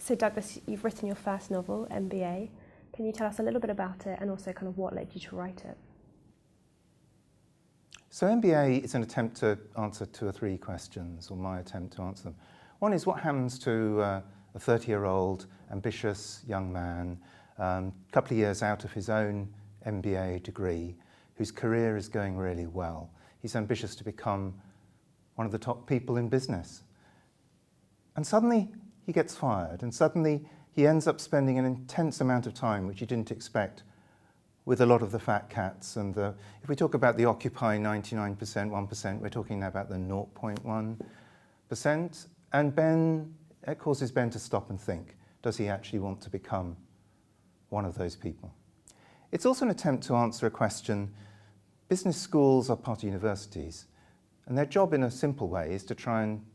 So Douglas, you've written your first novel, MBA. Can you tell us a little bit about it and also kind of what led you to write it? So MBA is an attempt to answer 2 or 3 questions, or my attempt to answer them. One is, what happens to a 30-year-old ambitious young man, a couple of years out of his own MBA degree, whose career is going really well. He's ambitious to become one of the top people in business. And suddenly he gets fired, and suddenly he ends up spending an intense amount of time, which he didn't expect, with a lot of the fat cats. And if we talk about the occupying 99%, 1%, we're talking now about the 0.1%. And it causes Ben to stop and think, does he actually want to become one of those people? It's also an attempt to answer a question. Business schools are part of universities, and their job in a simple way is to try and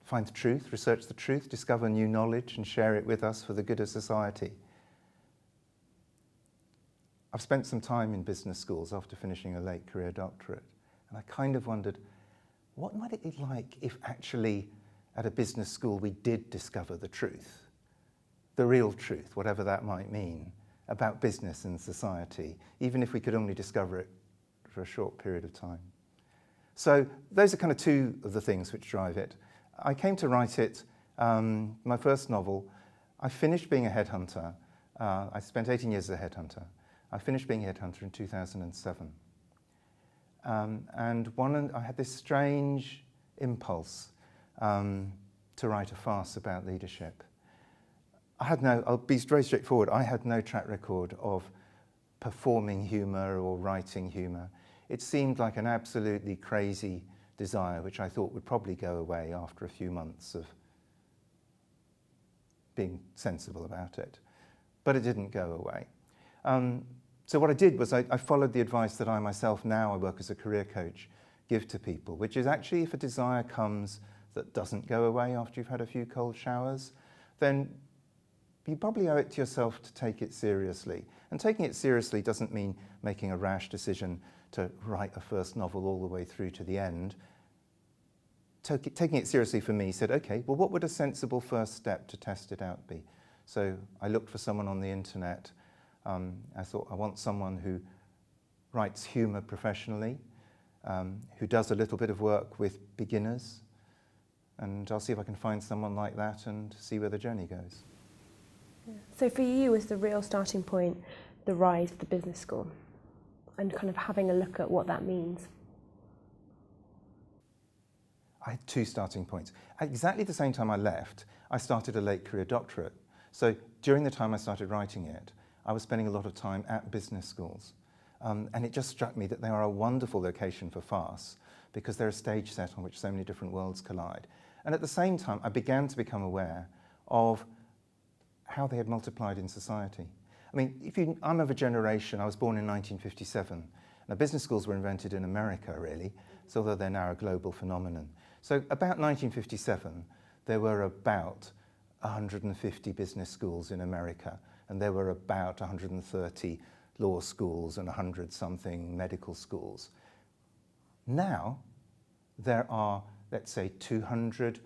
find the truth, research the truth, discover new knowledge and share it with us for the good of society. I've spent some time in business schools after finishing a late career doctorate, and I kind of wondered, what might it be like if actually at a business school we did discover the truth, the real truth, whatever that might mean, about business and society, even if we could only discover it for a short period of time. So those are kind of 2 of the things which drive it. I came to write it, my first novel. I finished being a headhunter. I spent 18 years as a headhunter. I finished being a headhunter in 2007. And I had this strange impulse to write a farce about leadership. I'll be very straightforward, I had no track record of performing humour or writing humour. It seemed like an absolutely crazy desire, which I thought would probably go away after a few months of being sensible about it. But it didn't go away. So what I did was I followed the advice that I myself, now I work as a career coach, give to people, which is actually, if a desire comes that doesn't go away after you've had a few cold showers, then you probably owe it to yourself to take it seriously. And taking it seriously doesn't mean making a rash decision to write a first novel all the way through to the end. Taking it seriously for me said, okay, well, what would a sensible first step to test it out be? So I looked for someone on the internet. I thought, I want someone who writes humour professionally, who does a little bit of work with beginners, and I'll see if I can find someone like that and see where the journey goes. Yeah. So for you, was the real starting point the rise of the business school and kind of having a look at what that means? I had 2 starting points. At exactly the same time I left, I started a late career doctorate. So during the time I started writing it, I was spending a lot of time at business schools. And it just struck me that they are a wonderful location for farce because they're a stage set on which so many different worlds collide. And at the same time, I began to become aware of how they had multiplied in society. I mean, I'm of a generation, I was born in 1957. Now, business schools were invented in America, really, so although they're now a global phenomenon. So about 1957, there were about 150 business schools in America, and there were about 130 law schools and 100-something medical schools. Now, there are, let's say, 200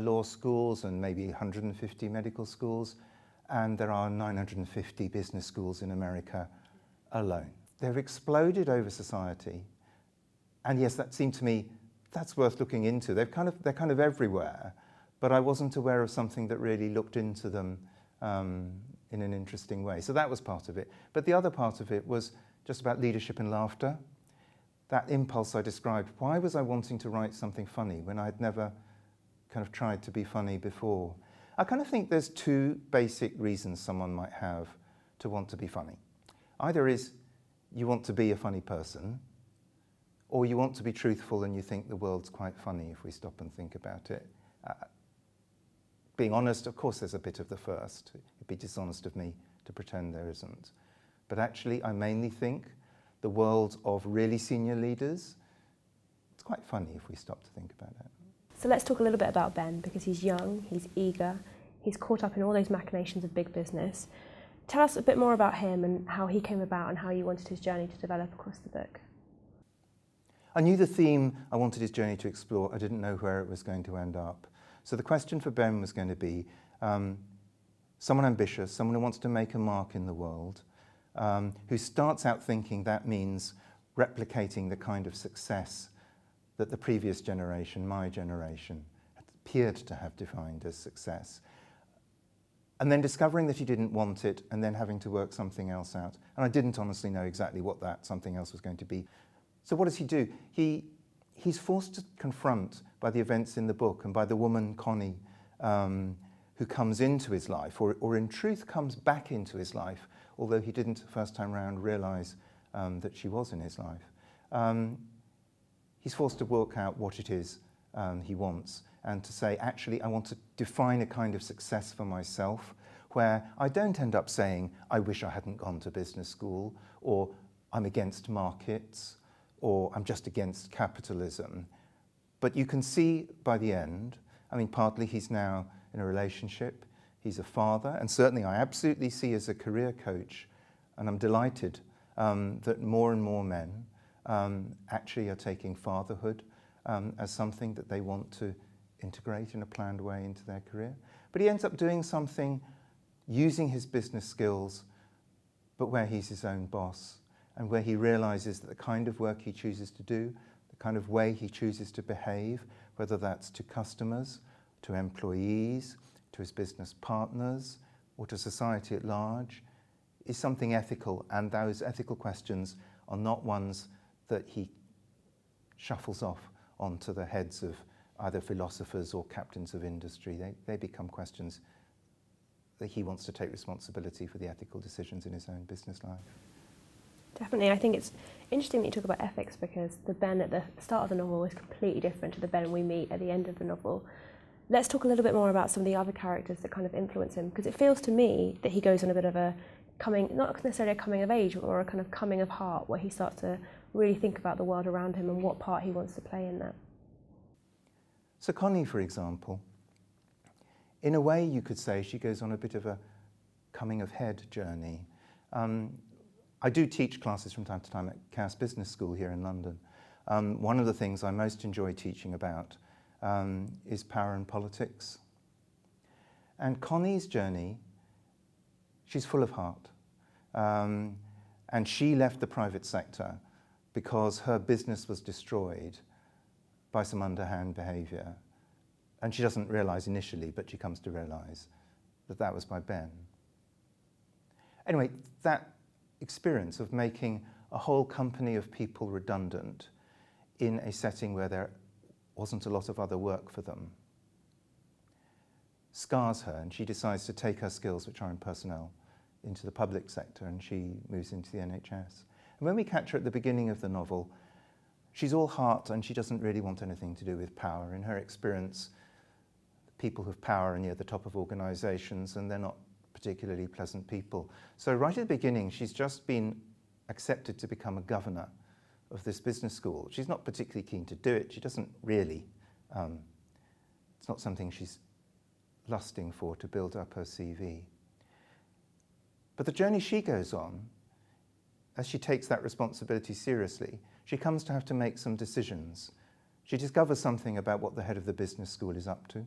law schools and maybe 150 medical schools, and there are 950 business schools in America alone. They've exploded over society, and yes, that seemed to me, that's worth looking into. They're kind of everywhere, but I wasn't aware of something that really looked into them in an interesting way. So that was part of it. But the other part of it was just about leadership and laughter. That impulse I described, why was I wanting to write something funny when I had never kind of tried to be funny before? I kind of think there's 2 basic reasons someone might have to want to be funny. Either is you want to be a funny person, or you want to be truthful and you think the world's quite funny if we stop and think about it. Being honest, of course there's a bit of the first. It'd be dishonest of me to pretend there isn't. But actually, I mainly think the world of really senior leaders, it's quite funny if we stop to think about it. So let's talk a little bit about Ben, because he's young, he's eager, he's caught up in all those machinations of big business. Tell us a bit more about him and how he came about and how you wanted his journey to develop across the book. I knew the theme I wanted his journey to explore. I didn't know where it was going to end up. So the question for Ben was going to be, someone ambitious, someone who wants to make a mark in the world, who starts out thinking that means replicating the kind of success that the previous generation, my generation, appeared to have defined as success. And then discovering that he didn't want it and then having to work something else out. And I didn't honestly know exactly what that something else was going to be. So what does he do? He's forced to confront by the events in the book and by the woman, Connie, who comes into his life, or in truth comes back into his life, although he didn't first time round realise that she was in his life. He's forced to work out what it is he wants and to say, actually, I want to define a kind of success for myself where I don't end up saying, I wish I hadn't gone to business school, or I'm against markets, or I'm just against capitalism. But you can see by the end, I mean, partly he's now in a relationship, he's a father, and certainly I absolutely see as a career coach, and I'm delighted that more and more men actually are taking fatherhood as something that they want to integrate in a planned way into their career. But he ends up doing something using his business skills, but where he's his own boss, and where he realizes that the kind of work he chooses to do, the kind of way he chooses to behave, whether that's to customers, to employees, to his business partners, or to society at large, is something ethical, and those ethical questions are not ones that he shuffles off onto the heads of either philosophers or captains of industry. They become questions that he wants to take responsibility for the ethical decisions in his own business life. Definitely. I think it's interesting that you talk about ethics, because the Ben at the start of the novel is completely different to the Ben we meet at the end of the novel. Let's talk a little bit more about some of the other characters that kind of influence him, because it feels to me that he goes on a bit of a not necessarily a coming of age, or a kind of coming of heart, where he starts to really think about the world around him and what part he wants to play in that. So Connie, for example, in a way you could say she goes on a bit of a coming of head journey. I do teach classes from time to time at Chaos Business School here in London. One of the things I most enjoy teaching about is power and politics. And Connie's journey, she's full of heart. And she left the private sector because her business was destroyed by some underhand behaviour. And she doesn't realise initially, but she comes to realise that that was by Ben. Anyway, that experience of making a whole company of people redundant in a setting where there wasn't a lot of other work for them scars her, and she decides to take her skills, which are in personnel, into the public sector, and she moves into the NHS. And when we catch her at the beginning of the novel, she's all heart and she doesn't really want anything to do with power. In her experience, people who have power are near the top of organisations and they're not particularly pleasant people. So right at the beginning, she's just been accepted to become a governor of this business school. She's not particularly keen to do it. She doesn't really. It's not something she's lusting for to build up her CV. But the journey she goes on, as she takes that responsibility seriously, she comes to have to make some decisions. She discovers something about what the head of the business school is up to,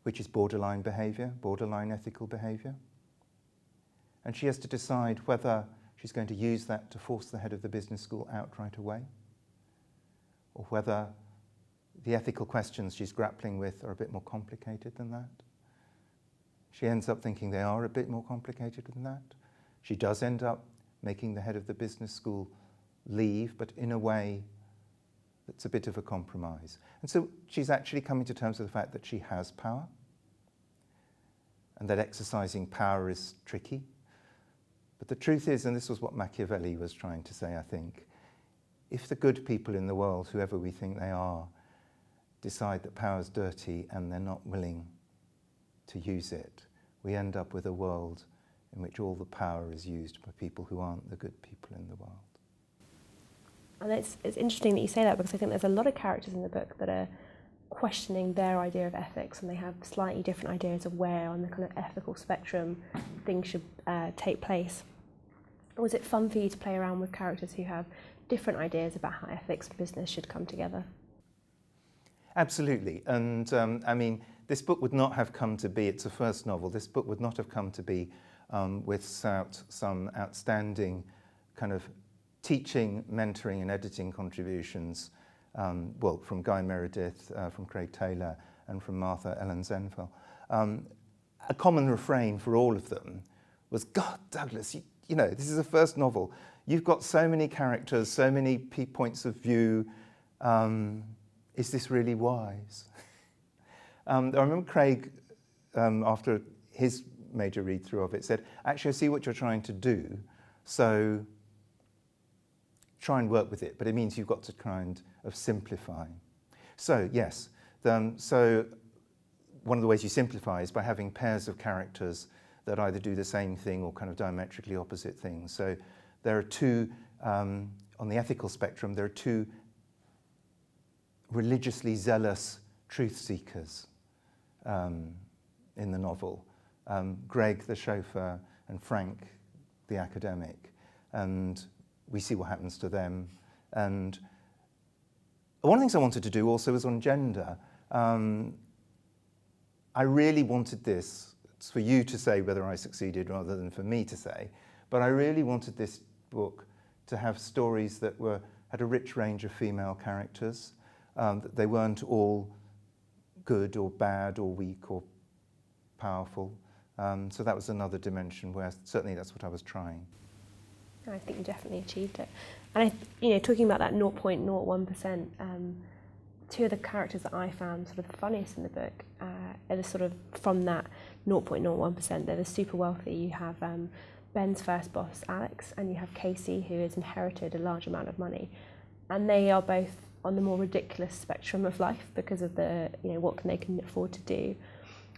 which is borderline behaviour, borderline ethical behaviour. And she has to decide whether she's going to use that to force the head of the business school out right away, or whether the ethical questions she's grappling with are a bit more complicated than that. She ends up thinking they are a bit more complicated than that. She does end up making the head of the business school leave, but in a way that's a bit of a compromise. And so she's actually coming to terms with the fact that she has power, and that exercising power is tricky. But the truth is, and this was what Machiavelli was trying to say, I think, if the good people in the world, whoever we think they are, decide that power's dirty and they're not willing to use it, we end up with a world in which all the power is used by people who aren't the good people in the world. And it's interesting that you say that, because I think there's a lot of characters in the book that are questioning their idea of ethics, and they have slightly different ideas of where on the kind of ethical spectrum things should take place. Was it fun for you to play around with characters who have different ideas about how ethics and business should come together? Absolutely. And I mean, this book would not have come to be, it's a first novel, this book would not have come to be without some outstanding kind of teaching, mentoring and editing contributions, well, from Guy Meredith, from Craig Taylor and from Martha Ellen Zenfel. A common refrain for all of them was, God, Douglas, you know, this is a first novel. You've got so many characters, so many points of view. Is this really wise? I remember Craig, after his major read-through of it, said, actually, I see what you're trying to do, so try and work with it, but it means you've got to kind of simplify. So, yes, so one of the ways you simplify is by having pairs of characters that either do the same thing or kind of diametrically opposite things. So there are two, on the ethical spectrum, there are two religiously zealous truth seekers in the novel. Greg, the chauffeur, and Frank, the academic. And we see what happens to them. And one of the things I wanted to do also was on gender. I really wanted this, it's for you to say whether I succeeded rather than for me to say, but I really wanted this book to have stories that had a rich range of female characters, that they weren't all good or bad or weak or powerful. So that was another dimension where certainly that's what I was trying. I think you definitely achieved it. And talking about that 0.01%, two of the characters that I found sort of the funniest in the book are the sort of from that 0.01%. They're the super wealthy. You have Ben's first boss, Alex, and you have Casey, who has inherited a large amount of money, and they are both on the more ridiculous spectrum of life because of the what they can afford to do.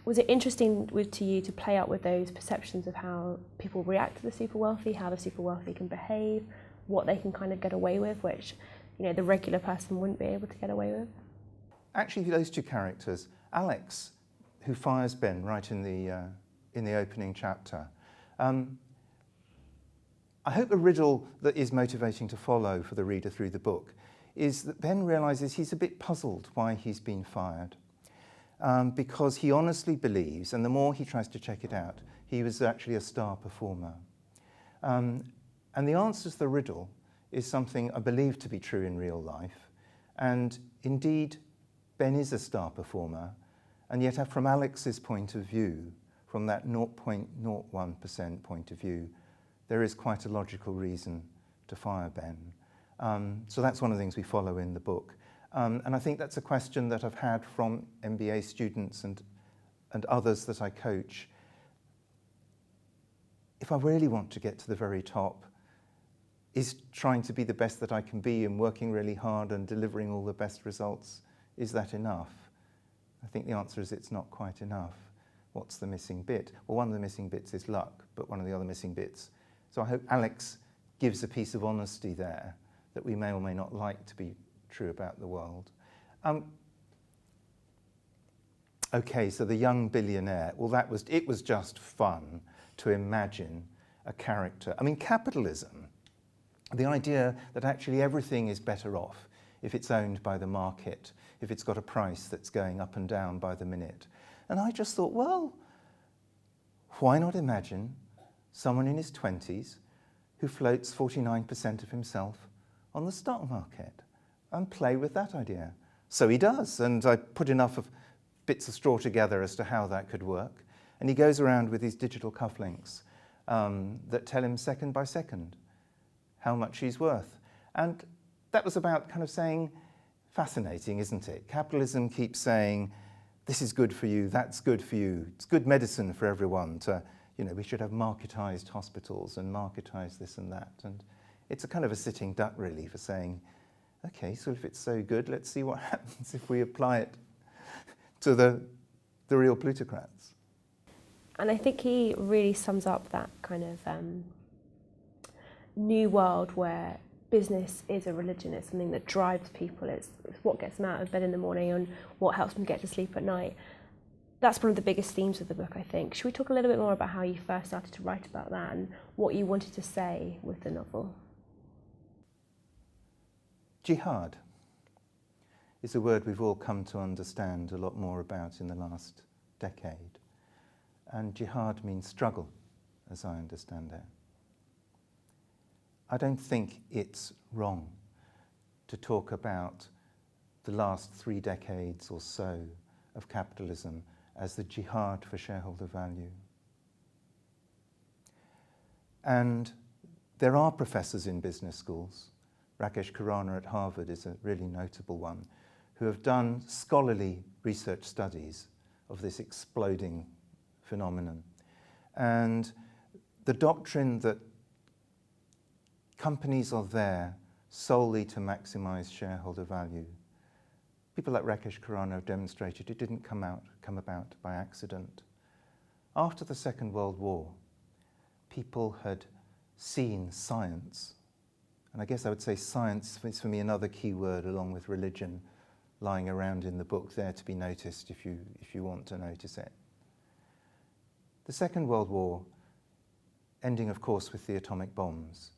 Was it interesting to you to play out with those perceptions of how people react to the super wealthy, how the super wealthy can behave, what they can kind of get away with, which the regular person wouldn't be able to get away with? Actually, those two characters, Alex, who fires Ben right in the opening chapter, I hope a riddle that is motivating to follow for the reader through the book is that Ben realises he's a bit puzzled why he's been fired. Because he honestly believes, and the more he tries to check it out, he was actually a star performer. And the answer to the riddle is something I believe to be true in real life. And indeed, Ben is a star performer, and yet from Alex's point of view, from that 0.01% point of view, there is quite a logical reason to fire Ben. So that's one of the things we follow in the book. And I think that's a question that I've had from MBA students and others that I coach. If I really want to get to the very top, is trying to be the best that I can be and working really hard and delivering all the best results, is that enough? I think the answer is it's not quite enough. What's the missing bit? Well, one of the missing bits is luck, but one of the other missing bits. So I hope Alex gives a piece of honesty there that we may or may not like to be true about the world. Okay, so the young billionaire. Well, it was just fun to imagine a character. I mean, capitalism, the idea that actually everything is better off if it's owned by the market, if it's got a price that's going up and down by the minute. And I just thought, well, why not imagine someone in his 20s who floats 49% of himself on the stock market and play with that idea? So he does, and I put enough of bits of straw together as to how that could work. And he goes around with these digital cufflinks that tell him second by second how much he's worth. And that was about kind of saying, fascinating, isn't it? Capitalism keeps saying, this is good for you, that's good for you. It's good medicine for everyone to, we should have marketized hospitals and marketized this and that. And it's a kind of a sitting duck, really, for saying, okay, so if it's so good, let's see what happens if we apply it to the real plutocrats. And I think he really sums up that kind of new world where business is a religion. It's something that drives people. It's what gets them out of bed in the morning and what helps them get to sleep at night. That's one of the biggest themes of the book, I think. Should we talk a little bit more about how you first started to write about that and what you wanted to say with the novel? Jihad. is a word we've all come to understand a lot more about in the last decade. And jihad means struggle, as I understand it. I don't think it's wrong to talk about the last 3 decades or so of capitalism as the jihad for shareholder value. And there are professors in business schools. Rakesh Khurana at Harvard is a really notable one, who have done scholarly research studies of this exploding phenomenon. And the doctrine that companies are there solely to maximize shareholder value, people like Rakesh Khurana have demonstrated it didn't come about by accident. After the Second World War, people had seen science, and I guess I would say science is for me another key word along with religion lying around in the book there to be noticed if you want to notice it. The Second World War, ending of course with the atomic bombs,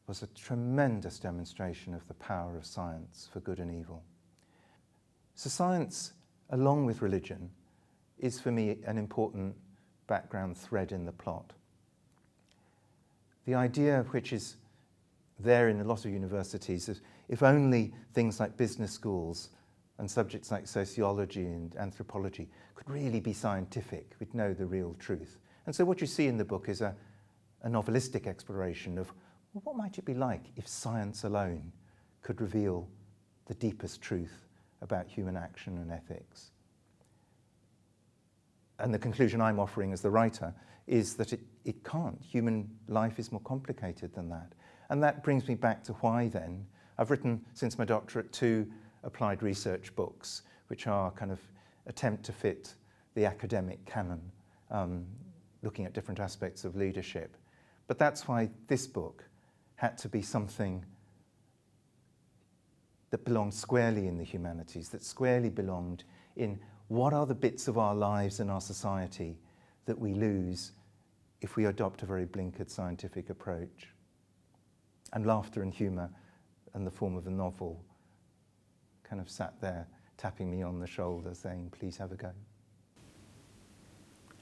was a tremendous demonstration of the power of science for good and evil. So science, along with religion, is for me an important background thread in the plot. The idea which is there in a lot of universities is if only things like business schools and subjects like sociology and anthropology could really be scientific, we'd know the real truth. And so what you see in the book is a novelistic exploration of well, what might it be like if science alone could reveal the deepest truth about human action and ethics. And the conclusion I'm offering as the writer is that it can't. Human life is more complicated than that. And that brings me back to why then. I've written, since my doctorate, 2 applied research books, which are kind of attempt to fit the academic canon, looking at different aspects of leadership. But that's why this book had to be something that belonged squarely in the humanities, that squarely belonged in what are the bits of our lives and our society that we lose if we adopt a very blinkered scientific approach. And laughter and humour in the form of a novel kind of sat there tapping me on the shoulder saying, please have a go.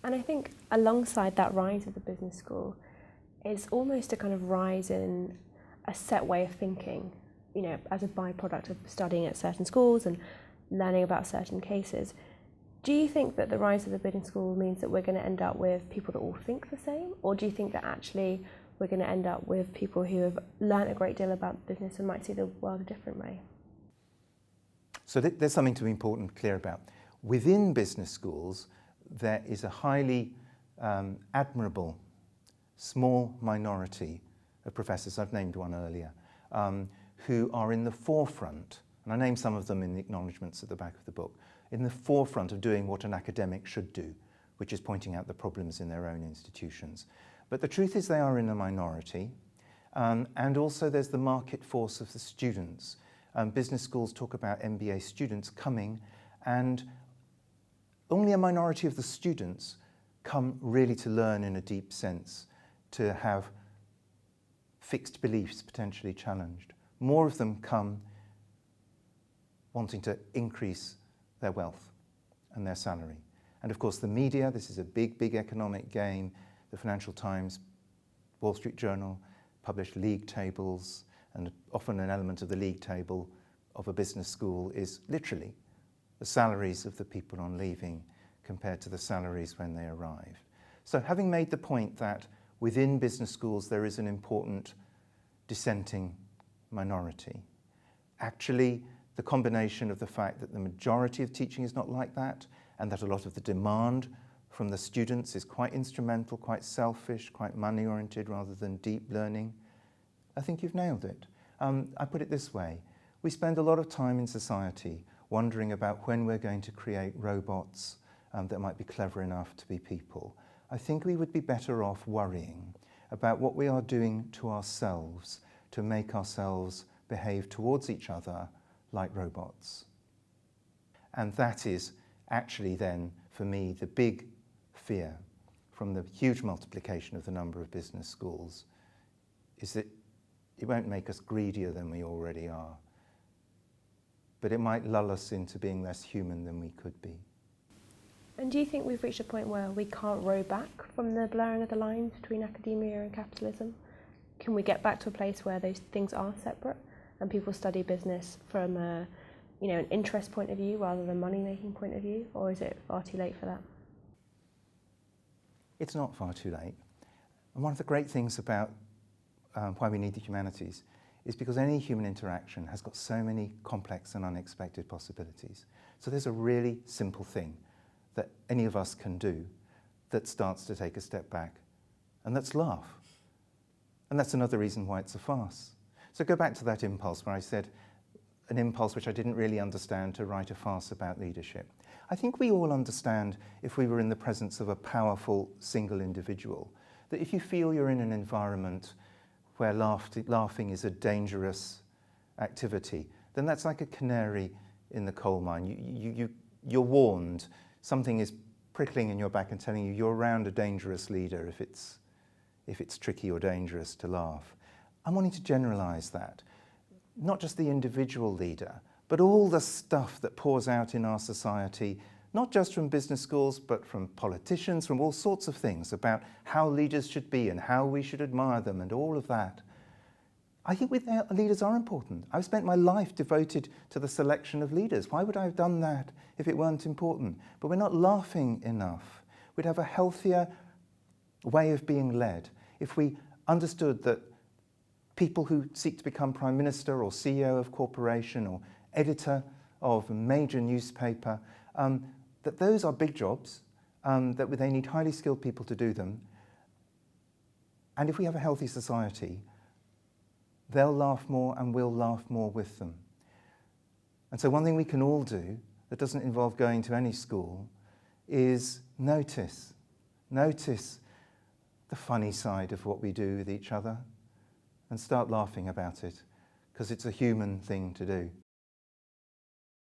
And I think alongside that rise of the business school, it's almost a kind of rise in a set way of thinking, you know, as a byproduct of studying at certain schools and learning about certain cases. Do you think that the rise of the business school means that we're going to end up with people that all think the same? Or do you think that actually we're going to end up with people who have learned a great deal about business and might see the world a different way? So there's something to be important and clear about. Within business schools, there is a highly admirable small minority of professors, I've named one earlier, who are in the forefront, and I name some of them in the acknowledgements at the back of the book, in the forefront of doing what an academic should do, which is pointing out the problems in their own institutions. But the truth is they are in a minority, and also there's the market force of the students. Business schools talk about MBA students coming, and only a minority of the students come really to learn in a deep sense, to have fixed beliefs potentially challenged. More of them come wanting to increase their wealth and their salary. And of course the media, this is a big, big economic game. The Financial Times, Wall Street Journal publish league tables, and often an element of the league table of a business school is literally the salaries of the people on leaving compared to the salaries when they arrived. So having made the point that within business schools there is an important dissenting minority, actually the combination of the fact that the majority of teaching is not like that, and that a lot of the demand from the students is quite instrumental, quite selfish, quite money-oriented rather than deep learning, I think you've nailed it. I put it this way. We spend a lot of time in society wondering about when we're going to create robots that might be clever enough to be people. I think we would be better off worrying about what we are doing to ourselves to make ourselves behave towards each other like robots. And that is actually then, for me, the big fear from the huge multiplication of the number of business schools, is that it won't make us greedier than we already are. but it might lull us into being less human than we could be. And do you think we've reached a point where we can't row back from the blurring of the lines between academia and capitalism? Can we get back to a place where those things are separate and people study business from an interest point of view rather than money-making point of view, or is it far too late for that? It's not far too late. And one of the great things about why we need the humanities is because any human interaction has got so many complex and unexpected possibilities. So there's a really simple thing that any of us can do that starts to take a step back, and that's laugh. And that's another reason why it's a farce. So go back to that impulse where I said, an impulse which I didn't really understand, to write a farce about leadership. I think we all understand, if we were in the presence of a powerful single individual, that if you feel you're in an environment where laughing is a dangerous activity, then that's like a canary in the coal mine. You're warned. Something is prickling in your back and telling you you're around a dangerous leader if it's tricky or dangerous to laugh. I'm wanting to generalize that. Not just the individual leader, but all the stuff that pours out in our society, not just from business schools, but from politicians, from all sorts of things about how leaders should be and how we should admire them and all of that. I think leaders are important. I've spent my life devoted to the selection of leaders. Why would I have done that if it weren't important? But we're not laughing enough. We'd have a healthier way of being led if we understood that people who seek to become Prime Minister or CEO of corporation or editor of a major newspaper, that those are big jobs, that they need highly skilled people to do them. And if we have a healthy society, they'll laugh more and we'll laugh more with them. And so one thing we can all do that doesn't involve going to any school is notice the funny side of what we do with each other and start laughing about it, because it's a human thing to do.